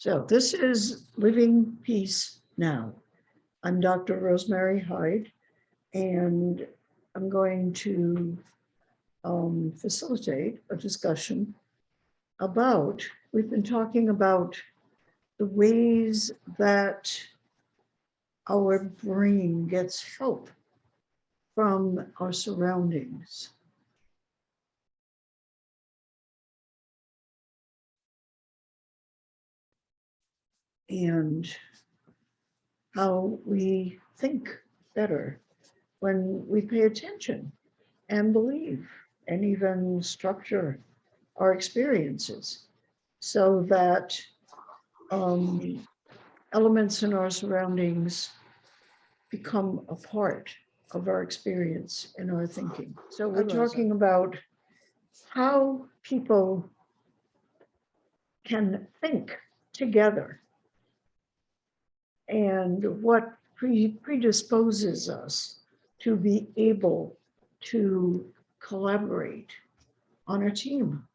So this is Living Peace Now. I'm Dr. Rosemary Hyde, and I'm going to facilitate a discussion about, we've been talking about the ways that our brain gets help from our surroundings. And how we think better when we pay attention and believe and even structure our experiences so that elements in our surroundings become a part of our experience and our thinking. So we're talking about how people can think together and what predisposes us to be able to collaborate on a team.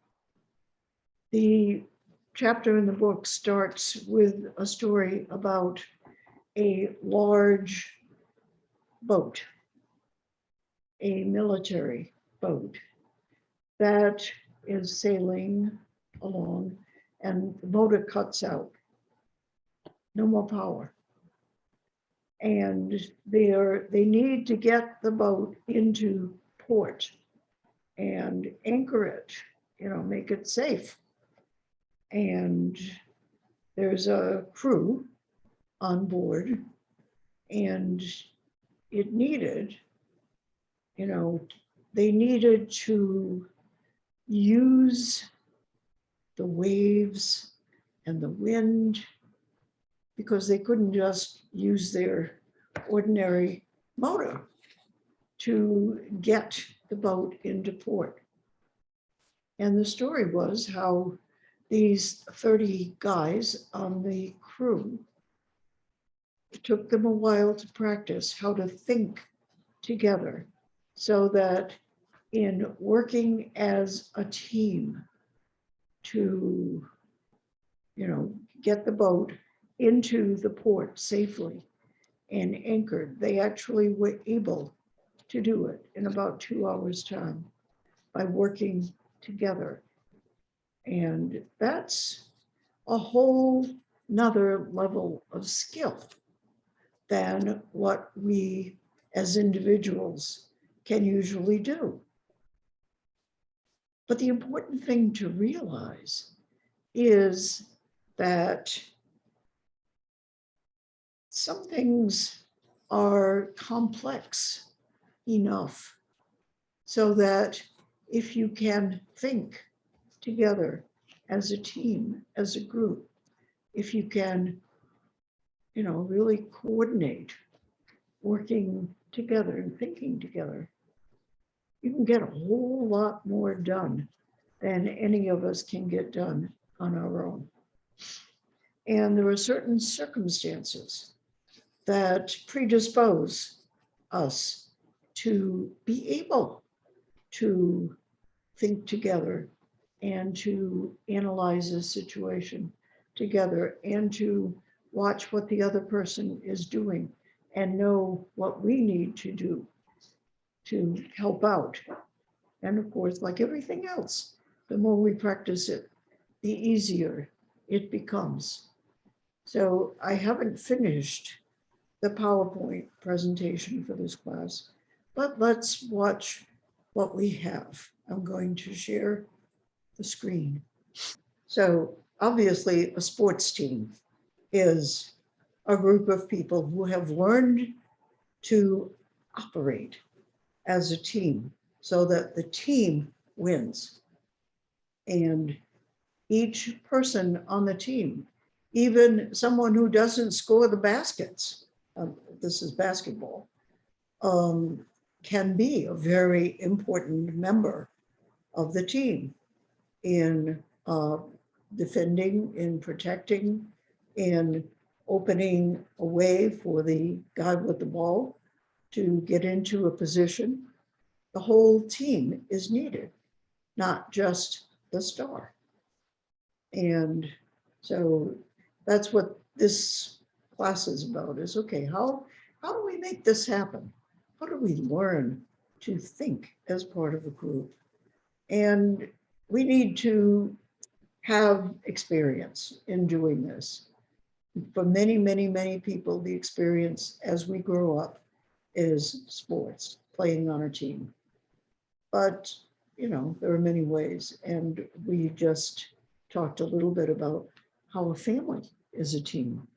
The chapter in the book starts with a story about a large boat, a military boat that is sailing along, and the motor cuts out. No more power. And they need to get the boat into port and anchor it, make it safe. And there's a crew on board, and it needed, they needed to use the waves and the wind, because they couldn't just use their ordinary motor to get the boat into port. And the story was how these 30 guys on the crew, it took them a while to practice how to think together so that in working as a team to, get the boat into the port safely and anchored, they actually were able to do it in about 2 hours' time by working together. And that's a whole nother level of skill than what we as individuals can usually do. But the important thing to realize is that some things are complex enough so that if you can think together as a team, as a group, if you can, really coordinate working together and thinking together, you can get a whole lot more done than any of us can get done on our own. And there are certain circumstances that predispose us to be able to think together and to analyze a situation together and to watch what the other person is doing and know what we need to do to help out. And of course, like everything else, the more we practice it, the easier it becomes. So I haven't finished the PowerPoint presentation for this class, but let's watch what we have. I'm going to share the screen. So obviously a sports team is a group of people who have learned to operate as a team so that the team wins. And each person on the team, even someone who doesn't score the baskets, this is basketball, can be a very important member of the team in defending, in protecting, in opening a way for the guy with the ball to get into a position. The whole team is needed, not just the star. And so That's what this class is about, is okay, how do we make this happen? How do we learn to think as part of a group? And we need to have experience in doing this. For many, many, many people, the experience as we grow up is sports, playing on a team. But, there are many ways. And we just talked a little bit about how a family is a team.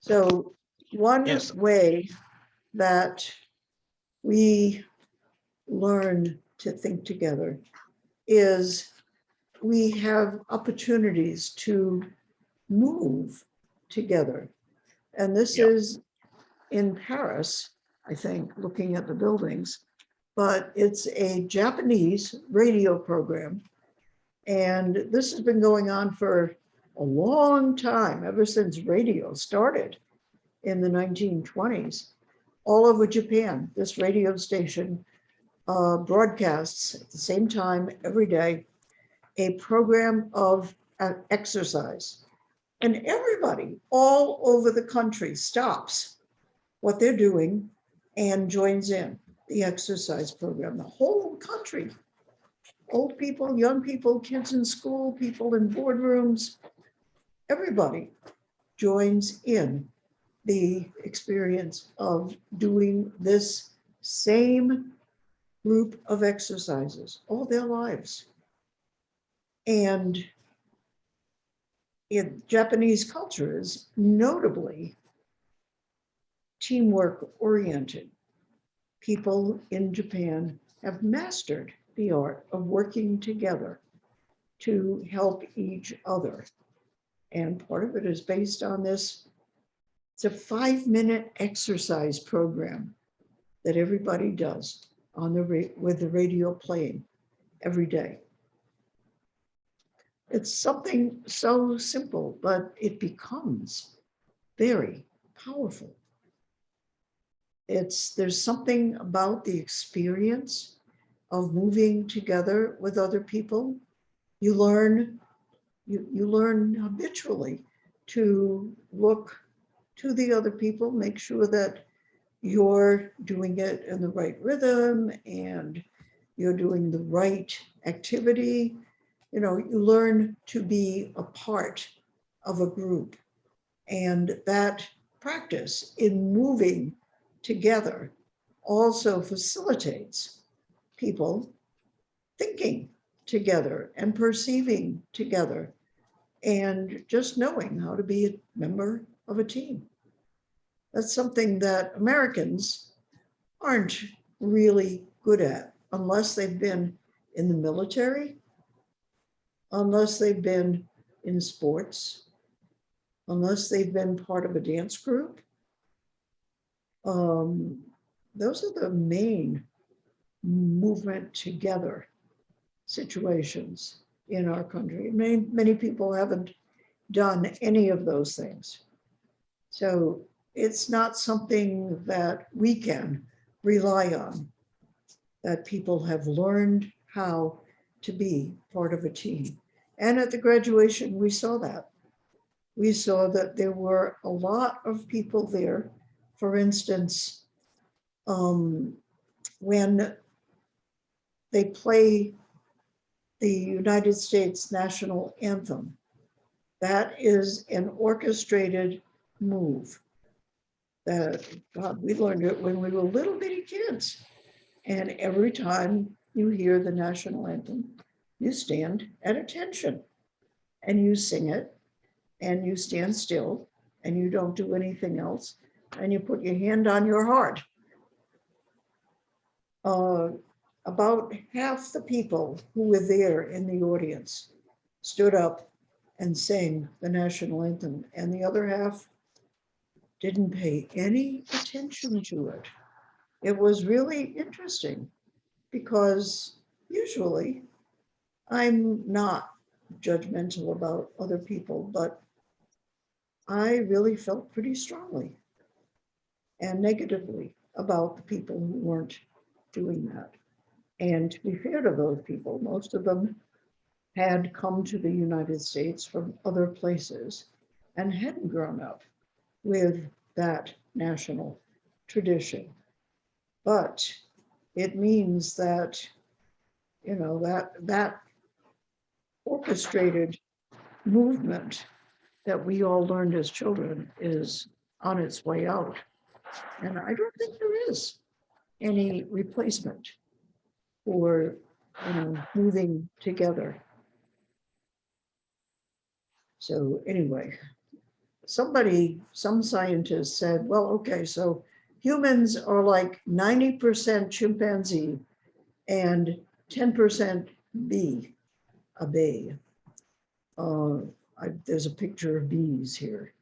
So one Yes. way that we learn to think together is we have opportunities to move together. And this Yeah. is in Paris, I think, looking at the buildings, but it's a Japanese radio program. And this has been going on for a long time, ever since radio started in the 1920s. All over Japan, this radio station broadcasts at the same time every day a program of exercise. And everybody all over the country stops what they're doing and joins in the exercise program. The whole country, old people, young people, kids in school, people in boardrooms, everybody joins in the experience of doing this same group of exercises all their lives. And in Japanese culture is notably teamwork oriented. People in Japan have mastered the art of working together to help each other. And part of it is based on this. It's a 5-minute exercise program that everybody does on with the radio playing every day. It's something so simple, but it becomes very powerful. There's something about the experience of moving together with other people. You learn habitually to look to the other people, make sure that you're doing it in the right rhythm and you're doing the right activity. You learn to be a part of a group. And that practice in moving together also facilitates people thinking together and perceiving together and just knowing how to be a member of a team. That's something that Americans aren't really good at unless they've been in the military, unless they've been in sports, unless they've been part of a dance group. Those are the main movement together situations in our country. Many people haven't done any of those things. So it's not something that we can rely on, that people have learned how to be part of a team. And at the graduation, we saw that. We saw that there were a lot of people there. For instance, when they play the United States national anthem, that is an orchestrated move. God, we learned it when we were little bitty kids. And every time you hear the national anthem, you stand at attention and you sing it and you stand still and you don't do anything else and you put your hand on your heart. About half the people who were there in the audience stood up and sang the national anthem, and the other half didn't pay any attention to it. It was really interesting because usually I'm not judgmental about other people, but I really felt pretty strongly and negatively about the people who weren't doing that. And to be fair to those people, most of them had come to the United States from other places and hadn't grown up with that national tradition. But it means that, that orchestrated movement that we all learned as children is on its way out. And I don't think there is any replacement for, moving together. So anyway, some scientists said, well, okay, so humans are like 90% chimpanzee and 10% bee, a bee. There's a picture of bees here.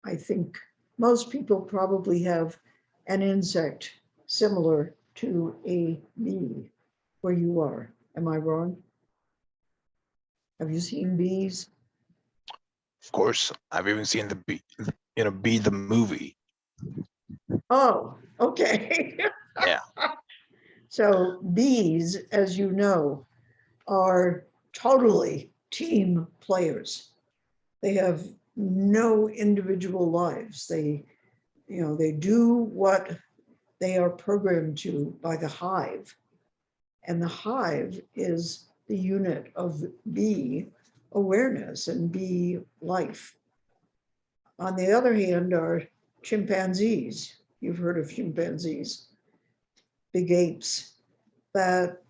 I think most people probably have an insect similar to a bee where you are. Am I wrong? Have you seen bees? Of course, I've even seen the Bee, Bee the movie. Oh, okay. Yeah. So bees, as you know, are totally team players. They have no individual lives. They do what they are programmed to by the hive. And the hive is the unit of bee awareness and bee life. On the other hand are chimpanzees. You've heard of chimpanzees, big apes that,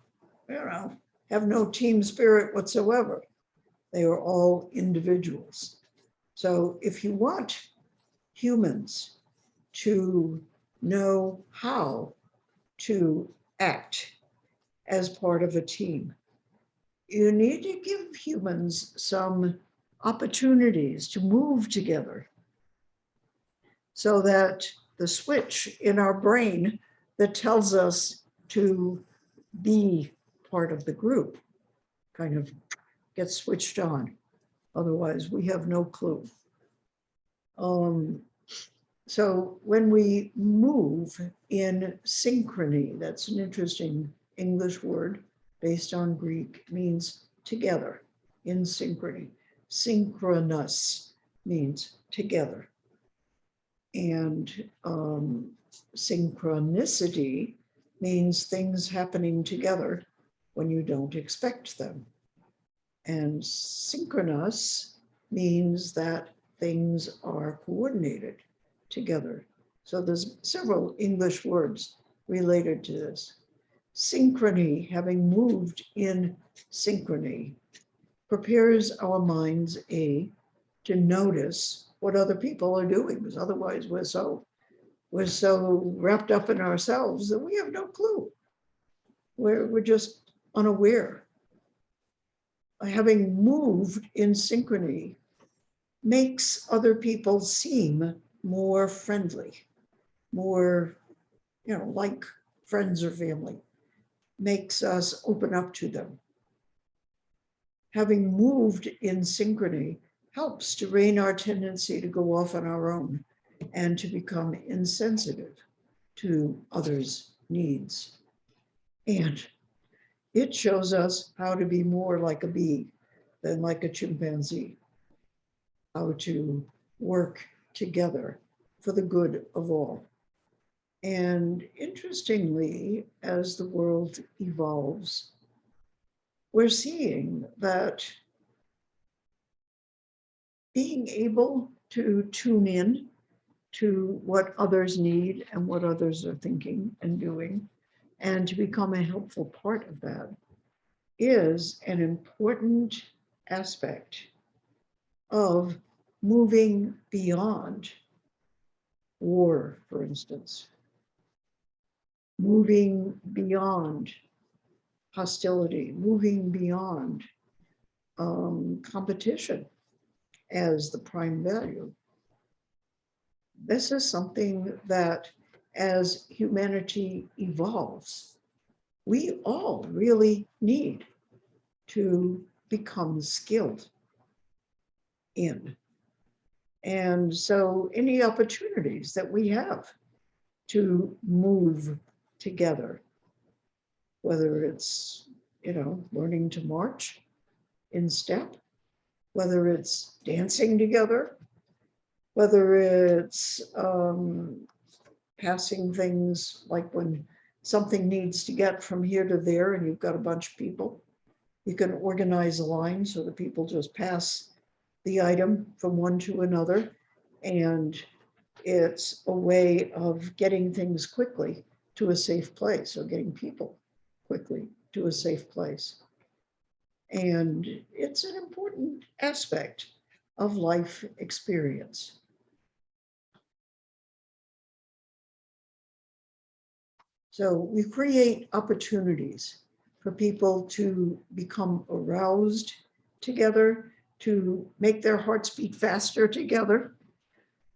have no team spirit whatsoever. They are all individuals. So if you want humans to know how to act as part of a team, you need to give humans some opportunities to move together so that the switch in our brain that tells us to be part of the group kind of gets switched on. Otherwise, we have no clue. So when we move in synchrony, that's an interesting English word based on Greek, means together, in synchrony. Synchronous means together. And synchronicity means things happening together when you don't expect them. And synchronous means that things are coordinated together. So there's several English words related to this. Synchrony, having moved in synchrony, prepares our minds, to notice what other people are doing, because otherwise we're so wrapped up in ourselves that we have no clue. We're just unaware. Having moved in synchrony makes other people seem more friendly, more, like friends or family, makes us open up to them. Having moved in synchrony helps to rein our tendency to go off on our own and to become insensitive to others' needs. And it shows us how to be more like a bee than like a chimpanzee, how to work together for the good of all. And interestingly, as the world evolves, we're seeing that being able to tune in to what others need and what others are thinking and doing, and to become a helpful part of that, is an important aspect of moving beyond war, for instance, moving beyond hostility, moving beyond competition as the prime value. This is something that, as humanity evolves, we all really need to become skilled in. And so any opportunities that we have to move together, whether it's, learning to march in step, whether it's dancing together, whether it's passing things like when something needs to get from here to there and you've got a bunch of people, you can organize a line so that people just pass the item from one to another. And it's a way of getting things quickly to a safe place, or getting people quickly to a safe place. And it's an important aspect of life experience. So we create opportunities for people to become aroused together, to make their hearts beat faster together,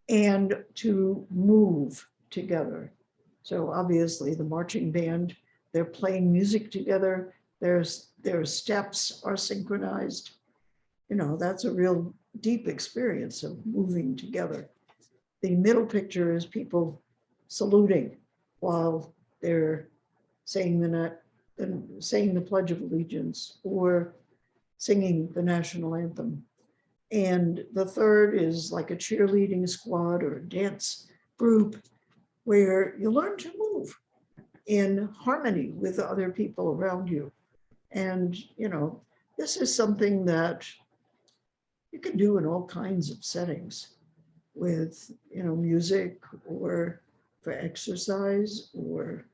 and to move together. So obviously the marching band, they're playing music together, their steps are synchronized. That's a real deep experience of moving together. The middle picture is people saluting while they're saying the Pledge of Allegiance or singing the national anthem. And the third is like a cheerleading squad or a dance group where you learn to move in harmony with other people around you. And, this is something that you can do in all kinds of settings with, music, or for exercise, or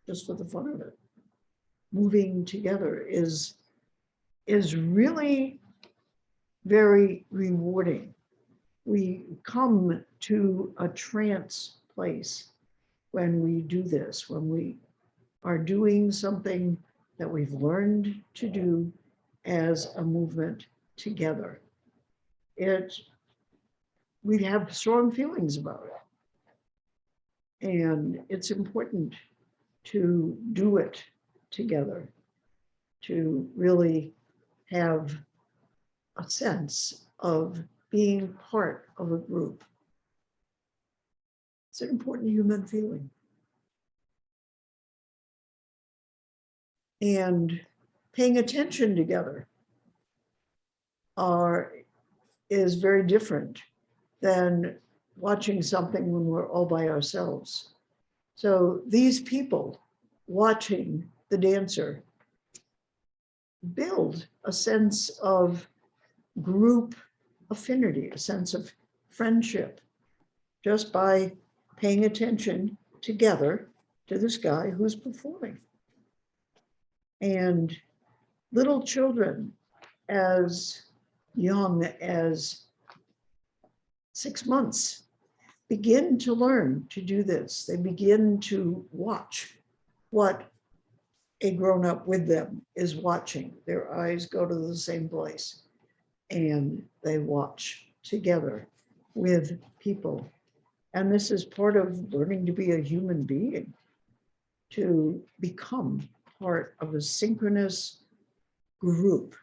just for the fun of it. Moving together is really very rewarding. We come to a trance place when we do this, when we are doing something that we've learned to do as a movement together. We have strong feelings about it. And it's important to do it together, to really have a sense of being part of a group. It's an important human feeling. And paying attention together is very different than watching something when we're all by ourselves. So these people watching the dancer build a sense of group affinity, a sense of friendship, just by paying attention together to this guy who's performing. And little children as young as 6 months begin to learn to do this. They begin to watch what a grown-up with them is watching. Their eyes go to the same place and they watch together with people. And this is part of learning to be a human being, to become part of a synchronous group.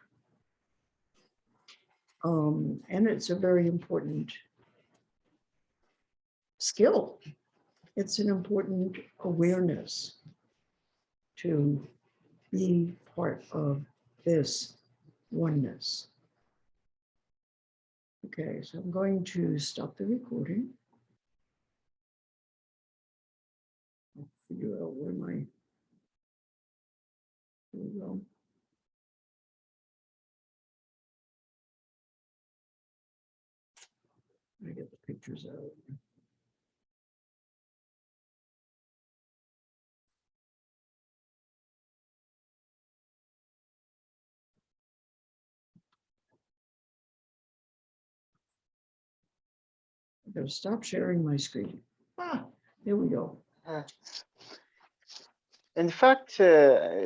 And it's a very important skill. It's an important awareness to be part of this oneness. Okay, so I'm going to stop the recording. I'll figure out where there we go. I get the pictures out. I'm going to stop sharing my screen. There we go. In fact,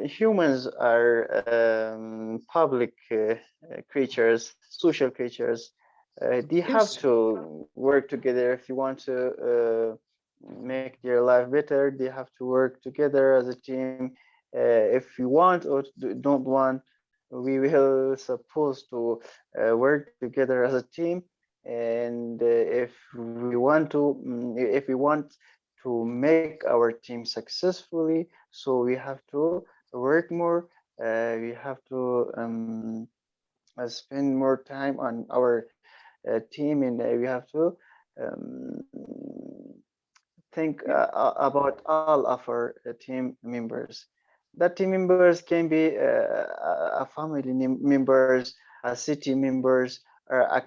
humans are public creatures, social creatures. They have to work together if you want to make their life better. They have to work together as a team. If you want or don't want, we will supposed to work together as a team. And if we want to make our team successfully. So we have to work more. We have to spend more time on our team, and we have to um, think about all of our team members. That team members can be a family members, a city members, or a